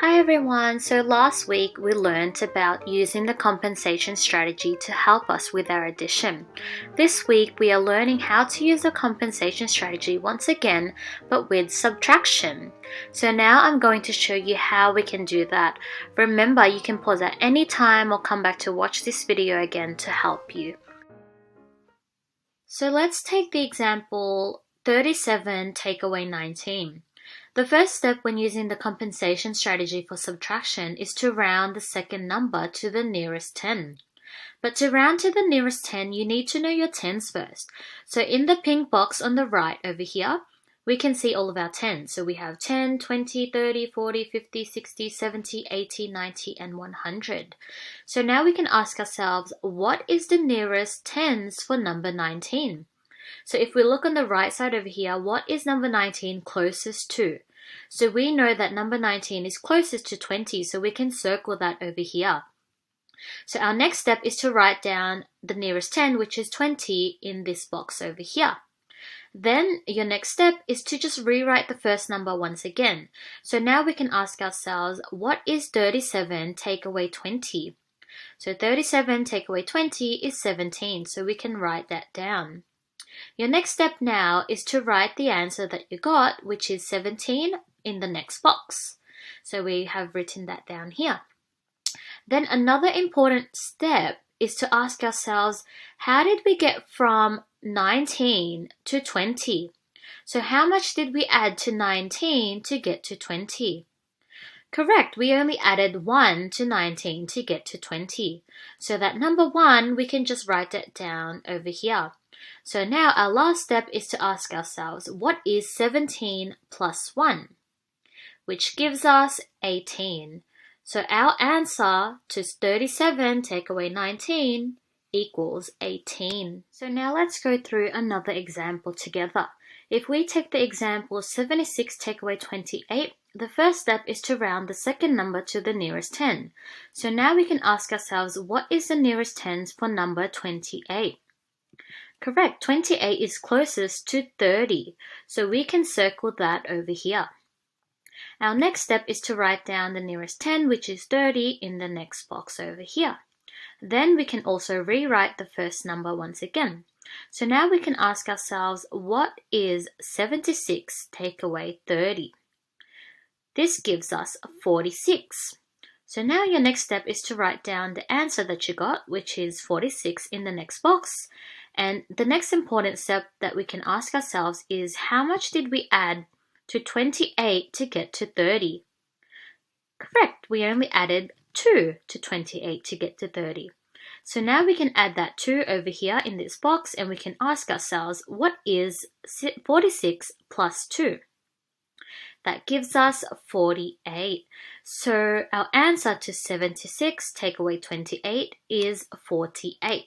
Hi everyone, so last week we learned about using the compensation strategy to help us with our addition. This week we are learning how to use the compensation strategy once again, but with subtraction. So now I'm going to show you how we can do that. Remember, you can pause at any time or come back to watch this video again to help you. So let's take the example 37 take away 19. The first step when using the compensation strategy for subtraction is to round the second number to the nearest 10. But to round to the nearest 10, you need to know your tens first. So in the pink box on the right over here, we can see all of our tens. So we have 10, 20, 30, 40, 50, 60, 70, 80, 90, and 100. So now we can ask ourselves, what is the nearest tens for number 19? So if we look on the right side over here, what is number 19 closest to? So we know that number 19 is closest to 20, so we can circle that over here. So our next step is to write down the nearest 10, which is 20, in this box over here. Then your next step is to just rewrite the first number once again. So now we can ask ourselves, what is 37 take away 20? So 37 take away 20 is 17, so we can write that down. Your next step now is to write the answer that you got, which is 17, in the next box. So we have written that down here. Then another important step is to ask ourselves, how did we get from 19 to 20? So how much did we add to 19 to get to 20? Correct, we only added 1 to 19 to get to 20. So that number 1, we can just write that down over here. So now our last step is to ask ourselves, what is 17 plus 1? Which gives us 18. So our answer to 37 take away 19 equals 18. So now let's go through another example together. If we take the example 76 take away 28, the first step is to round the second number to the nearest 10. So now we can ask ourselves, what is the nearest tens for number 28? Correct, 28 is closest to 30, so we can circle that over here. Our next step is to write down the nearest 10, which is 30, in the next box over here. Then we can also rewrite the first number once again. So now we can ask ourselves, what is 76 take away 30? This gives us 46. So now your next step is to write down the answer that you got, which is 46, in the next box. And the next important step that we can ask ourselves is, how much did we add to 28 to get to 30? Correct, we only added 2 to 28 to get to 30. So now we can add that 2 over here in this box, and we can ask ourselves, what is 46 plus 2? That gives us 48. So our answer to 76 take away 28 is 48.